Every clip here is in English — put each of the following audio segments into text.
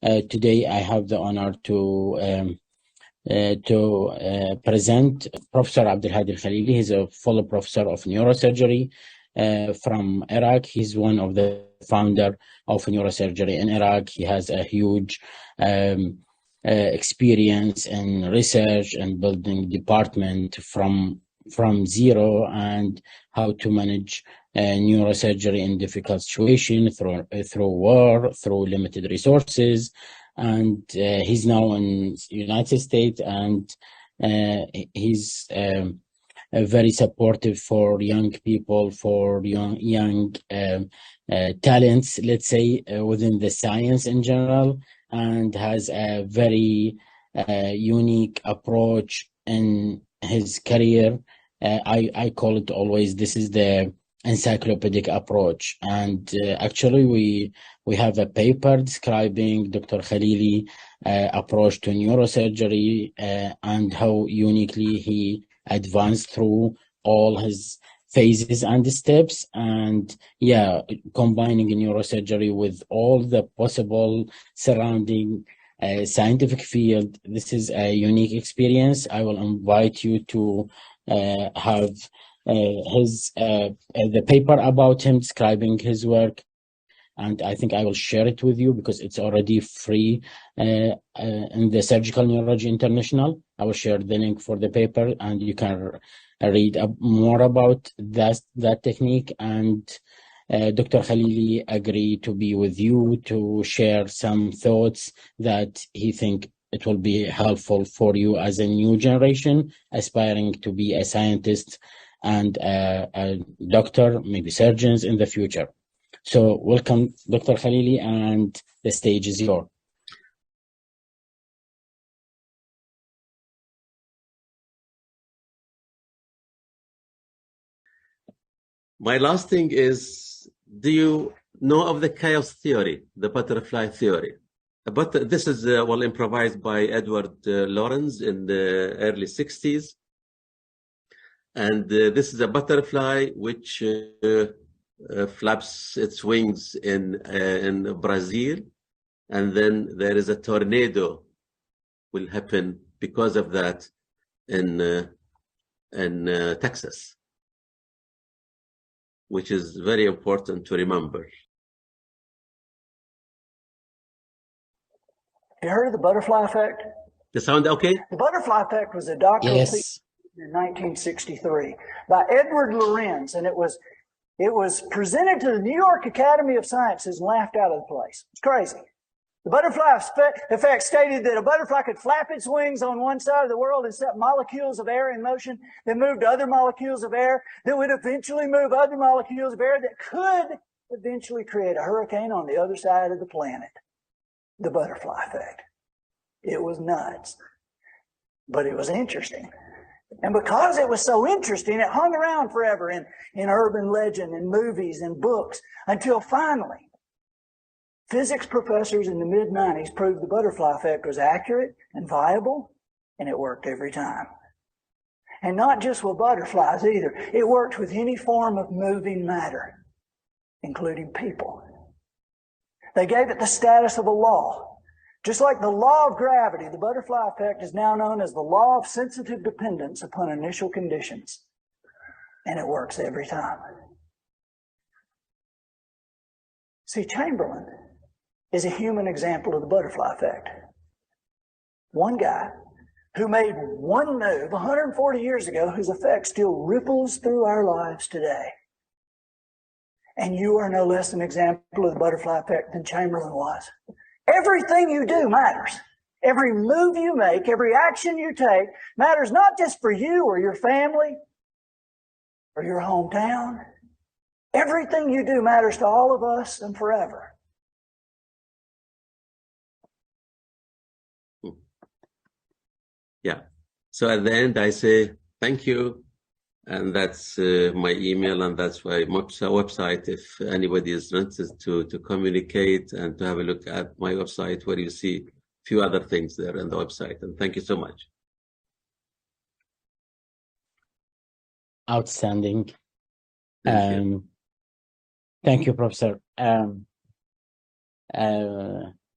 Today, I have the honor to present Professor Abdelhadi Al-Khalili. He's a full professor of neurosurgery from Iraq. He's one of the founder of neurosurgery in Iraq. He has a huge experience in research and building department from zero, and how to manage neurosurgery in difficult situations through war, through limited resources. And he's now in the United States, and he's very supportive for young people, for young talents, let's say, within the science in general, and has a very unique approach in his career. I call it always, this is the encyclopedic approach. And actually we have a paper describing Dr. Khalili approach to neurosurgery and how uniquely he advanced through all his phases and steps, and combining neurosurgery with all the possible surrounding scientific field. This is a unique experience. I will invite you to have his the paper about him describing his work, and I think I will share it with you because it's already free in the Surgical Neurology International. I will share the link for the paper, and you can read more about that technique. And Dr. Khalili agreed to be with you to share some thoughts that he think it will be helpful for you as a new generation aspiring to be a scientist and a doctor, maybe surgeons in the future. So welcome, Dr. Khalili, and the stage is yours. My last thing is, do you know of the chaos theory, the butterfly theory? But this is well improvised by Edward Lorenz in the early 60s. And this is a butterfly which flaps its wings in Brazil, and then there is a tornado will happen because of that in Texas, which is very important to remember. You heard of the butterfly effect? The sound okay? The butterfly effect was a doctoral thesis in 1963 by Edward Lorenz, and it was presented to the New York Academy of Sciences and laughed out of the place. It's crazy. The butterfly effect stated that a butterfly could flap its wings on one side of the world and set molecules of air in motion, then move to other molecules of air, that would eventually move other molecules of air that could eventually create a hurricane on the other side of the planet. The butterfly effect. It was nuts, but it was interesting. And because it was so interesting, it hung around forever in urban legend and movies and books until finally physics professors in the mid-90s proved the butterfly effect was accurate and viable, and it worked every time. And not just with butterflies either. It worked with any form of moving matter, including people. They gave it the status of a law. Just like the law of gravity, the butterfly effect is now known as the law of sensitive dependence upon initial conditions. And it works every time. See, Chamberlain is a human example of the butterfly effect. One guy who made one move 140 years ago, whose effect still ripples through our lives today. And you are no less an example of the butterfly effect than Chamberlain was. Everything you do matters. Every move you make, every action you take matters not just for you or your family or your hometown. Everything you do matters to all of us and forever. Yeah. So at the end, I say thank you. And that's my email, and that's my website. If anybody is interested to communicate and to have a look at my website, where you see a few other things there on the website. And thank you so much. Outstanding. Thank you. Thank you, Professor.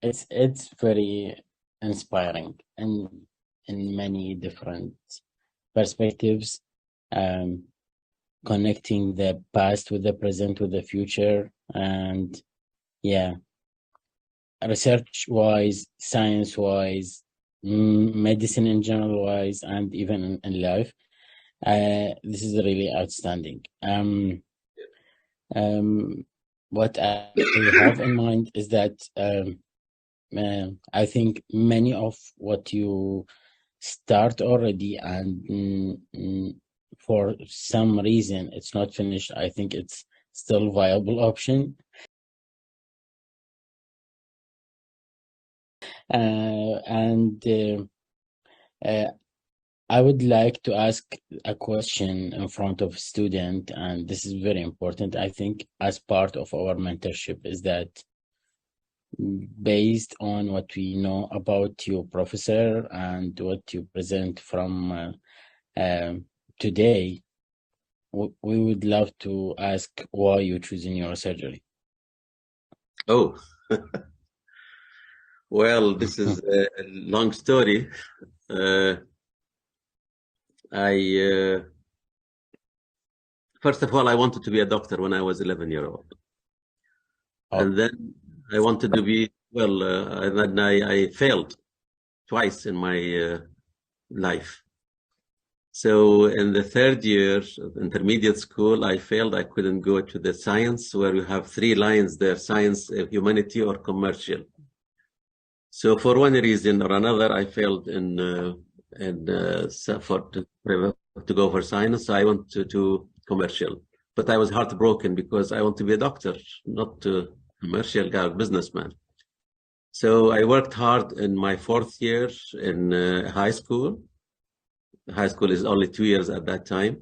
it's very inspiring and in many different perspectives, connecting the past with the present with the future, and yeah, research wise, science wise, medicine in general wise, and even in life. This is really outstanding. What I have in mind is that I think many of what you start already, and for some reason it's not finished, I think it's still a viable option. I would like to ask a question in front of a student, and this is very important, I think, as part of our mentorship, is that based on what we know about you, Professor, and what you present from today, we would love to ask why you choose neurosurgery. Oh, well, this is a long story. First of all, I wanted to be a doctor when I was 11-year-old. And then I wanted to be, and then I failed twice in my life. So in the third year of intermediate school, I failed. I couldn't go to the science, where you have 3 lines there: science, humanity, or commercial. So for one reason or another, I failed to go for science. So I went to commercial, but I was heartbroken because I want to be a doctor, not a commercial guy, businessman. So I worked hard in my 4th year in high school. High school is only 2 years at that time,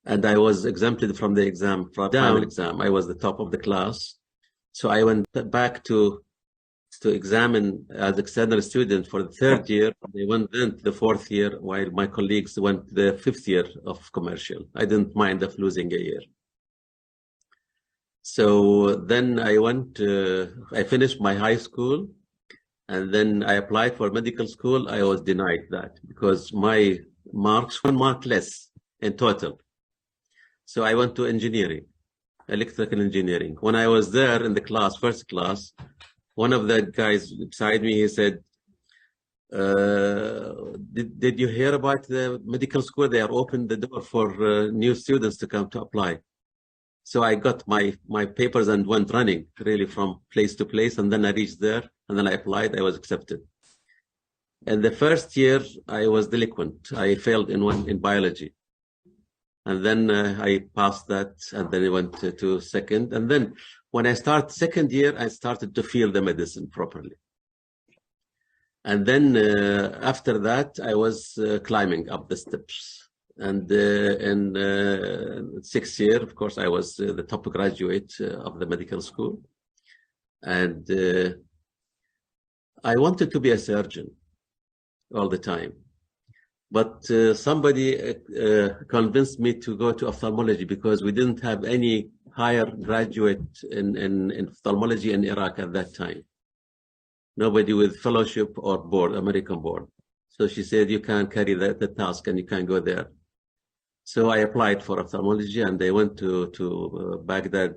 and I was exempted from the exam, from the final exam. I was the top of the class, so I went back to examine as external student for the 3rd year. They went then to the 4th year, while my colleagues went to the 5th year of commercial. I didn't mind of losing a year. So then I I finished my high school, and then I applied for medical school. I was denied that because my marks, 1 mark less in total. So I went to engineering, electrical engineering. When I was there in the class, first class, one of the guys beside me, he said, did you hear about the medical school? They are opened the door for new students to come to apply. So I got my papers and went running really from place to place. And then I reached there, and then I applied. I was accepted. In the first year, I was delinquent. I failed in biology. And then I passed that, and then I went to second. And then when I started 2nd year, I started to feel the medicine properly. And then after that, I was climbing up the steps. And in 6th year, of course, I was the top graduate of the medical school. And I wanted to be a surgeon all the time. But somebody convinced me to go to ophthalmology because we didn't have any higher graduate in ophthalmology in Iraq at that time. Nobody with fellowship or board, American board. So she said, you can carry the task and you can go there. So I applied for ophthalmology, and I went to Baghdad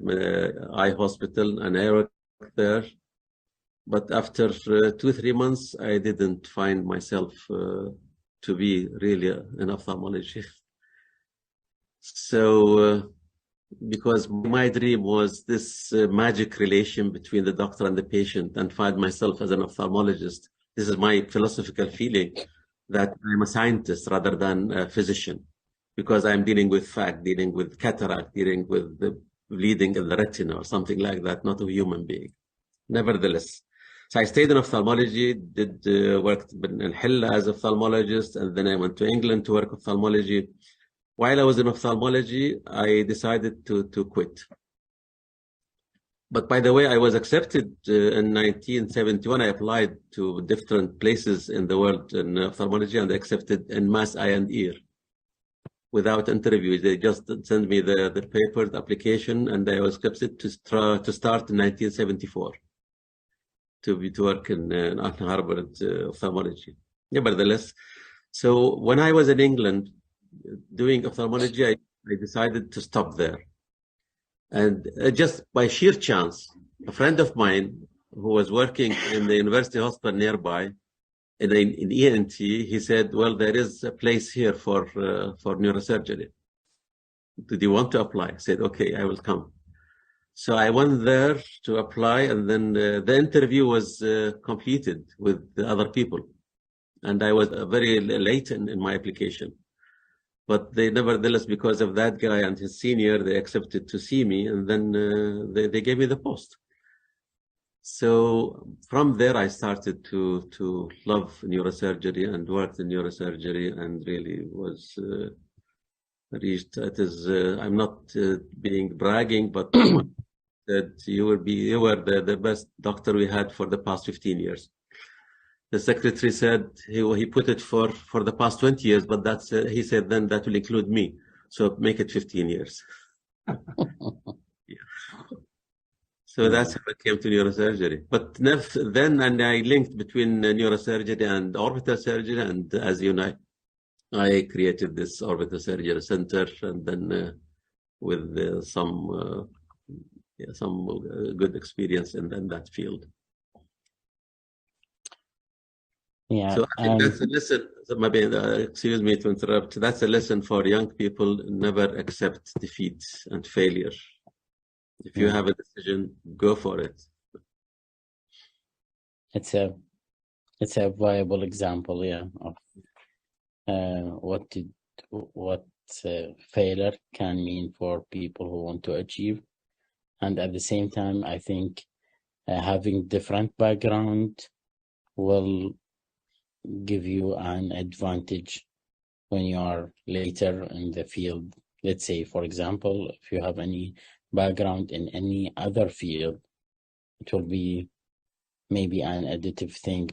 Eye Hospital, and I worked there. But after 2-3 months, I didn't find myself to be really in ophthalmology. So because my dream was this magic relation between the doctor and the patient, and find myself as an ophthalmologist. This is my philosophical feeling, that I'm a scientist rather than a physician, because I'm dealing with fact, dealing with cataract, dealing with the bleeding in the retina or something like that, not a human being. Nevertheless, so I stayed in ophthalmology, worked in Hilla as an ophthalmologist, and then I went to England to work ophthalmology. While I was in ophthalmology, I decided to quit. But by the way, I was accepted in 1971. I applied to different places in the world in ophthalmology, and accepted in mass eye and ear without interview. They just sent me the paper, the application, and I was accepted to start in 1974. to work in Ann Arbor ophthalmology. Nevertheless, so when I was in England doing ophthalmology, I decided to stop there. And just by sheer chance, a friend of mine who was working in the university hospital nearby in ENT, he said, well, there is a place here for neurosurgery. Did you want to apply? I said, okay, I will come. So I went there to apply, and then the interview was completed with the other people. And I was very late in my application. But they nevertheless, because of that guy and his senior, they accepted to see me, and then they gave me the post. So from there, I started to love neurosurgery and worked in neurosurgery, and really was reached. It is I'm not being bragging, but that you were the best doctor we had for the past 15 years. The secretary said he put it for the past 20 years, but that's he said then that will include me, so make it 15 years. Yeah. So that's how I came to neurosurgery. But then, and I linked between neurosurgery and orbital surgery, and as you know, I created this orbital surgery center, and then with some good experience in that field. Yeah. So I think that's a lesson. So maybe, excuse me to interrupt. That's a lesson for young people: never accept defeat and failure. If you have a decision, go for it. It's a viable example, yeah, of what failure can mean for people who want to achieve. And at the same time, I think having different background will give you an advantage when you are later in the field. Let's say, for example, if you have any background in any other field, it will be maybe an additive thing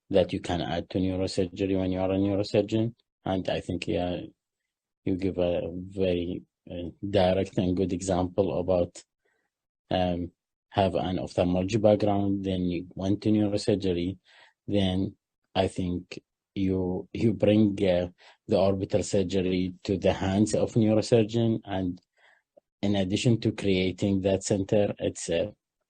that you can add to neurosurgery when you are a neurosurgeon. And I think, yeah, you give a very direct and good example about have an ophthalmology background, then you went to neurosurgery, then I think you bring the orbital surgery to the hands of neurosurgeon, and in addition to creating that center, it's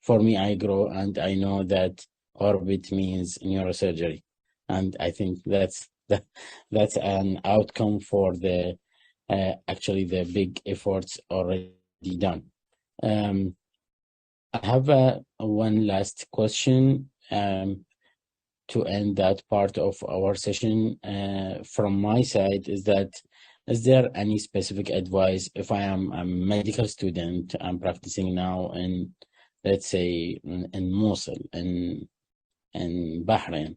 for me, I grow and I know that orbit means neurosurgery, and I think that's an outcome for the actually the big efforts already done. I have one last question to end that part of our session from my side. Is there any specific advice if I am a medical student, I'm practicing now in, let's say, in Mosul, in Bahrain,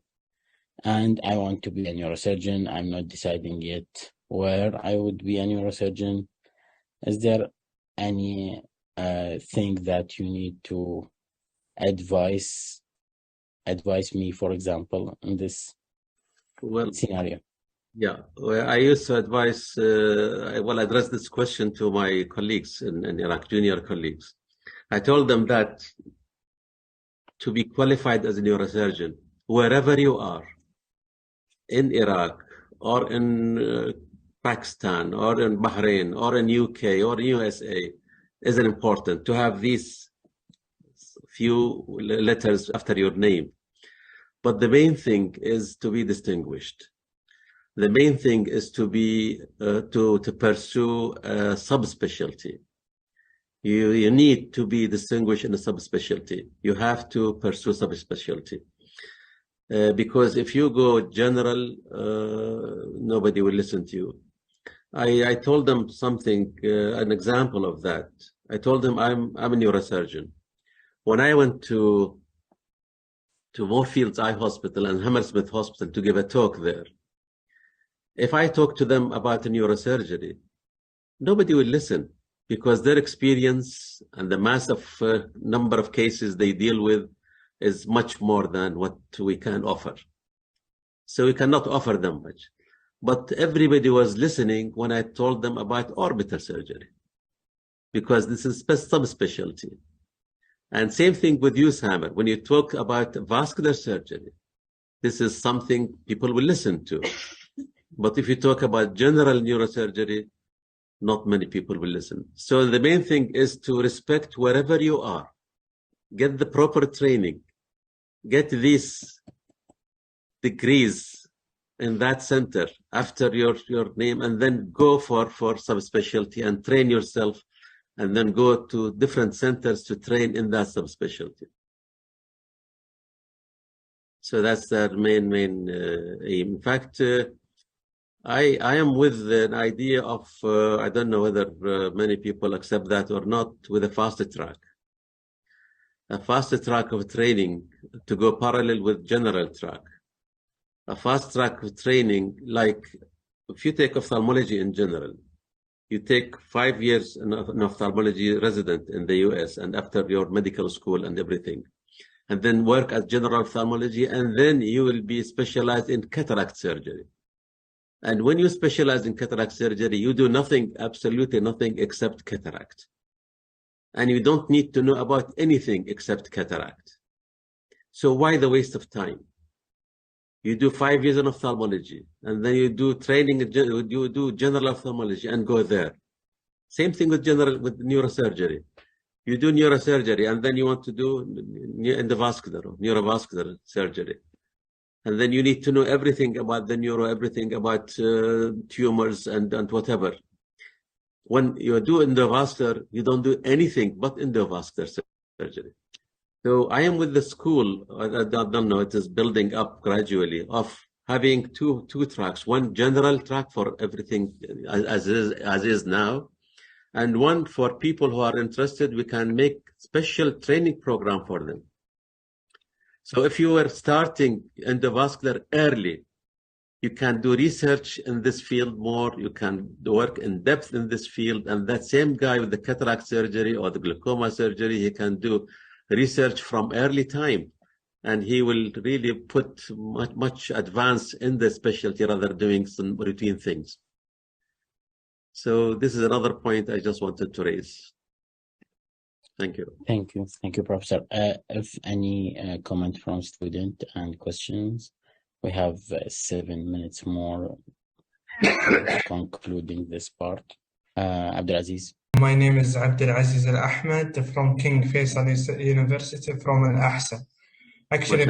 and I want to be a neurosurgeon? I'm not deciding yet where I would be a neurosurgeon. Is there any thing that you need to advise me, for example, in this scenario? Yeah, well, I used to advise, I will address this question to my colleagues in Iraq, junior colleagues. I told them that to be qualified as a neurosurgeon, wherever you are, in Iraq, or in Pakistan, or in Bahrain, or in UK, or in USA, isn't important to have these few letters after your name. But the main thing is to be distinguished. The main thing is to be to pursue a subspecialty. You need to be distinguished in a subspecialty. You have to pursue subspecialty. Because if you go general, nobody will listen to you. I told them something, an example of that. I told them I'm a neurosurgeon. When I went to Moorfields Eye Hospital and Hammersmith Hospital to give a talk there, if I talk to them about neurosurgery, nobody will listen, because their experience and the massive number of cases they deal with is much more than what we can offer. So we cannot offer them much. But everybody was listening when I told them about orbital surgery, because this is subspecialty. And same thing with you, Samer. When you talk about vascular surgery, this is something people will listen to. But if you talk about general neurosurgery, not many people will listen. So the main thing is to respect wherever you are. Get the proper training. Get these degrees in that center after your name, and then go for subspecialty and train yourself, and then go to different centers to train in that subspecialty. So that's their main aim. In fact, I am with an idea of, I don't know whether many people accept that or not, with a fast track. A fast track of training to go parallel with general track. A fast track of training, like if you take ophthalmology in general, you take 5 years in ophthalmology resident in the US and after your medical school and everything, and then work as general ophthalmology, and then you will be specialized in cataract surgery. And when you specialize in cataract surgery, you do nothing, absolutely nothing except cataract. And you don't need to know about anything except cataract. So why the waste of time? You do 5 years in ophthalmology, and then you do training, you do general ophthalmology and go there. Same thing with neurosurgery. You do neurosurgery, and then you want to do endovascular or neurovascular surgery. And then you need to know everything about the neuro, everything about tumors and whatever. When you do endovascular, you don't do anything but endovascular surgery. So I am with the school, I don't know, it is building up gradually, of having two tracks, one general track for everything as is now, and one for people who are interested. We can make special training program for them. So if you were starting endovascular early, you can do research in this field more, you can work in depth in this field, and that same guy with the cataract surgery or the glaucoma surgery, he can do research from early time, and he will really put much advance in the specialty rather than doing some routine things. So this is another point I just wanted to raise. Thank you. Thank you. Thank you, Professor. If any comment from student and questions, we have 7 minutes more concluding this part. Abdulaziz. My name is Abdulaziz Al Ahmed from King Faisal University from Al Ahsan. Actually,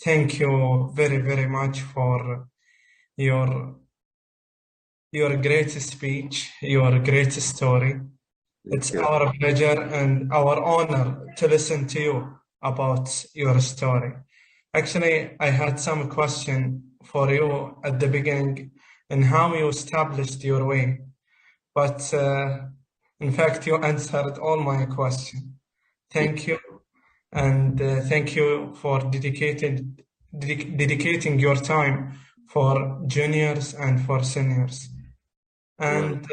thank you very, very much for your great speech, your great story. It's our pleasure and our honor to listen to you about your story. Actually, I had some question for you at the beginning and how you established your way. But in fact, you answered all my questions. Thank you. And thank you for dedicating your time for juniors and for seniors. And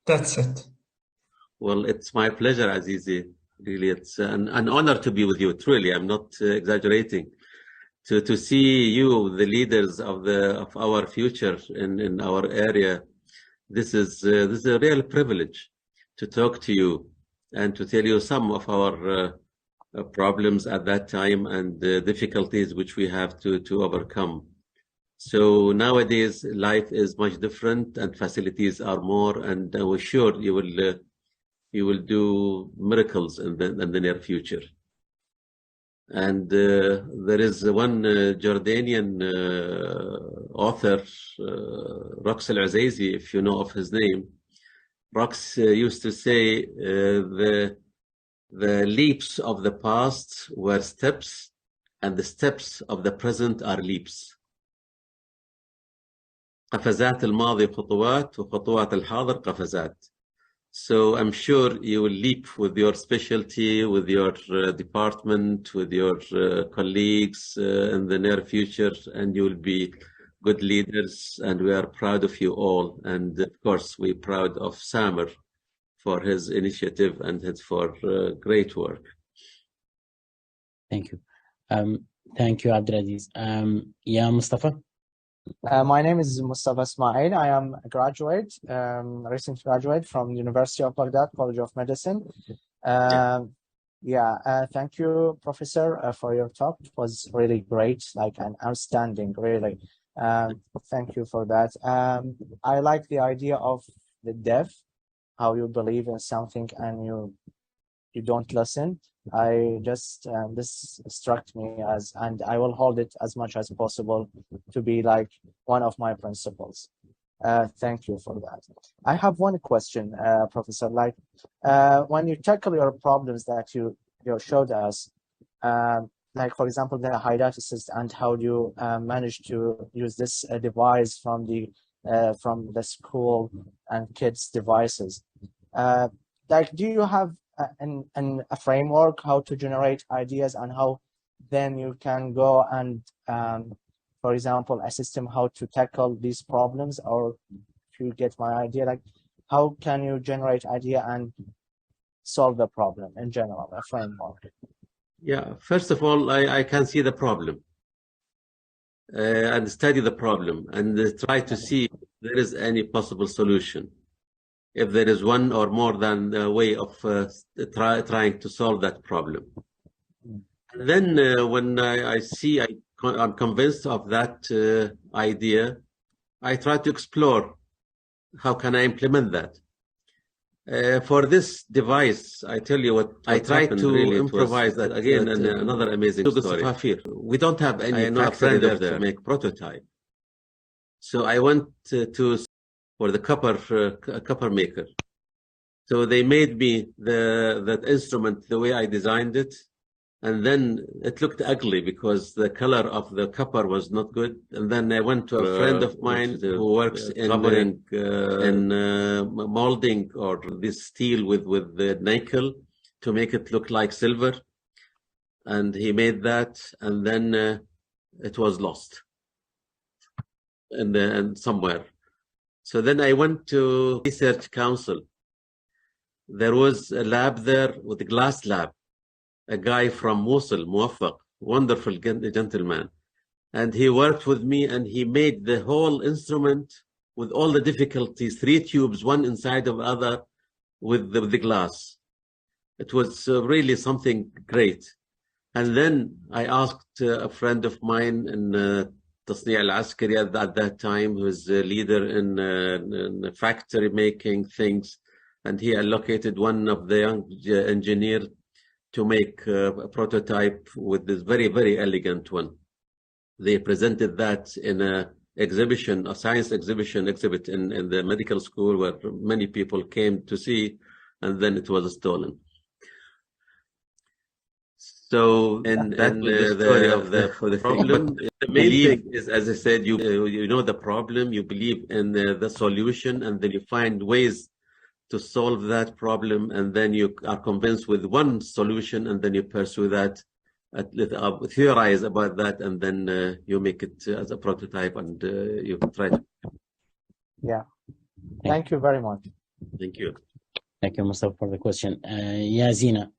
that's it. Well, it's my pleasure, Azizi. Really, it's an honor to be with you. Truly, I'm not exaggerating. To see you, the leaders of our future in our area. This is a real privilege to talk to you and to tell you some of our problems at that time and the difficulties which we have to overcome. So nowadays life is much different and facilities are more, and we're sure you will do miracles in the near future. And there is one Jordanian author, Rox Al-Azaizi, if you know of his name. Rox used to say the leaps of the past were steps, and the steps of the present are leaps. قفزات الماضي خطوات وخطوات الحاضر قفزات. So I'm sure you will leap with your specialty, with your department, with your colleagues in the near future, and you will be good leaders, and we are proud of you all. And of course, we're proud of Samer for his initiative and for great work. Thank you. Thank you, Abdulaziz. Yeah, Mustafa. My name is Mustafa Ismail. I am a graduate, recent graduate from the University of Baghdad College of Medicine. Thank you, Professor, for your talk. It was really great, like an outstanding, really. Thank you for that. I like the idea of the deaf, how you believe in something and you don't listen. I just this struck me and I will hold it as much as possible to be like one of my principles. Thank you for that. I have one question, Professor. Like when you tackle your problems that you showed us, like for example the hydatsis, and how you manage to use this device from the school and kids' devices. Like, do you have a framework how to generate ideas and how then you can go and for example a system how to tackle these problems? Or if you get my idea, like how can you generate idea and solve the problem in general, a framework? Yeah, first of all, I can see the problem and study the problem and try to see if there is any possible solution. If there is one or more than a way of trying to solve that problem. And then when I see I'm convinced of that idea, I try to explore how can I implement that. For this device, I tell you what I try to really improvise that again, and another amazing story. We don't have any factory there to make prototype. So I went to for the copper maker. So they made me that instrument the way I designed it, and then it looked ugly because the color of the copper was not good. And then I went to a friend of mine who works in molding or this steel with the nickel to make it look like silver, and he made that, and then it was lost and somewhere. So then I went to research council. There was a lab there with a glass lab, a guy from Mosul, Muwaffaq, wonderful gentleman. And he worked with me and he made the whole instrument with all the difficulties, 3 tubes, one inside of the other with the glass. It was really something great. And then I asked a friend of mine in تصنيع العسكري at that time, who was a leader in factory making things, and he allocated one of the young engineers to make a prototype with this very, very elegant one. They presented that in a exhibition, a science exhibit in the medical school where many people came to see, and then it was stolen. So, and the story of the problem. The main thing is, as I said, you know the problem, you believe in the solution, and then you find ways to solve that problem, and then you are convinced with one solution, and then you pursue that, theorize about that, and then you make it as a prototype, and you try to. Yeah. Thank you very much. Thank you. Thank you, Mustafa, for the question. Zina,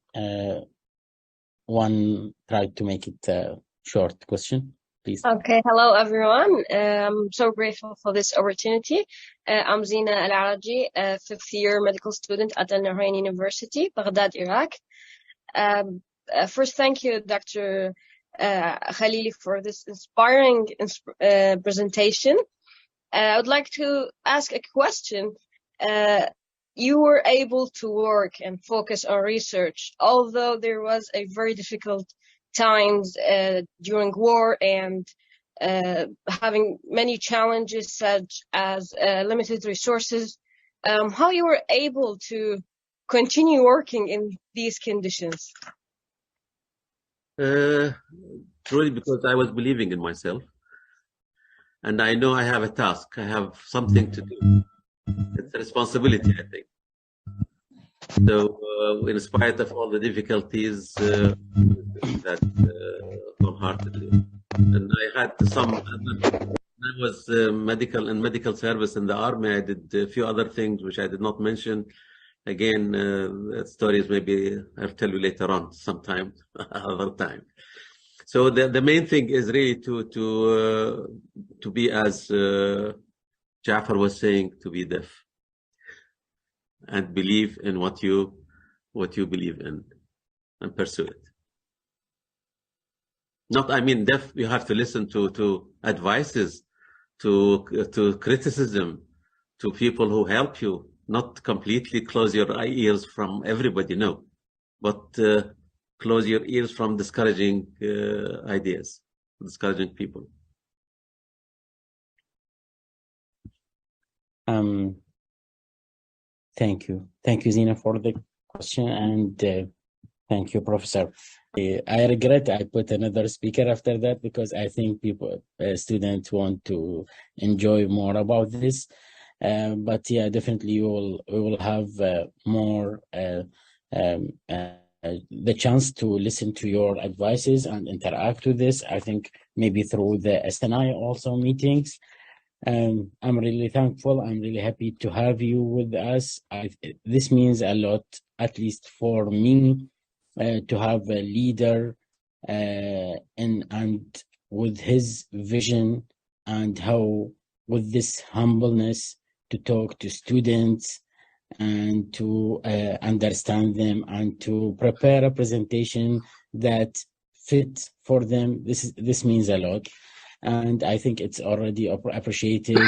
one tried to make it a short question, please. Okay, hello everyone. I'm so grateful for this opportunity. I'm Zina Al-Araji, a 5th year medical student at Al Nahrain University, Baghdad, Iraq. First, thank you, Dr. Khalili, for this inspiring presentation. I would like to ask a question. You were able to work and focus on research, although there was a very difficult times during war and having many challenges such as limited resources. How you were able to continue working in these conditions? Truly, because I was believing in myself, and I know I have a task, I have something to do. It's a responsibility, I think. So, in spite of all the difficulties, that wholeheartedly, and I had some. I was medical service in the army. I did a few other things which I did not mention. Again, stories maybe I'll tell you later on, sometime, other time. So the main thing is really to be, as Jafar was saying, to be deaf and believe in what you what you believe in and pursue it. Not, I mean, you have to listen to advices, to criticism, to people who help you, not completely close your ears from everybody, no, but close your ears from discouraging ideas, discouraging people. Thank you, Zina, for the question, and thank you, Professor. I regret I put another speaker after that because I think students want to enjoy more about this. But yeah, definitely we will have more the chance to listen to your advices and interact with this. I think maybe through the SNI also meetings. I'm really thankful. I'm really happy to have you with us. This means a lot, at least for me, to have a leader and with his vision and how with this humbleness to talk to students and to understand them and to prepare a presentation that fits for them. This means a lot. And I think it's already appreciated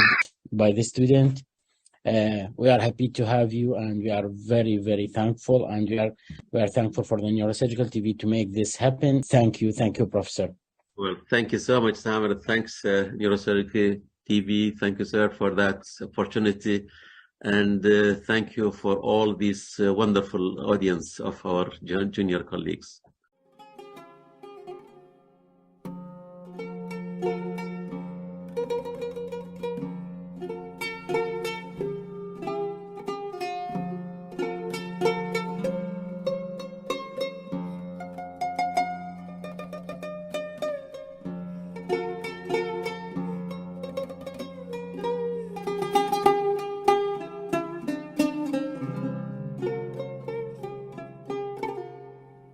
by the student. We are happy to have you, and we are very, very thankful. And we are thankful for the Neurosurgical TV to make this happen. Thank you, Professor. Well, thank you so much, Samer. Thanks, Neurosurgery TV. Thank you, sir, for that opportunity. And thank you for all these wonderful audience of our junior colleagues.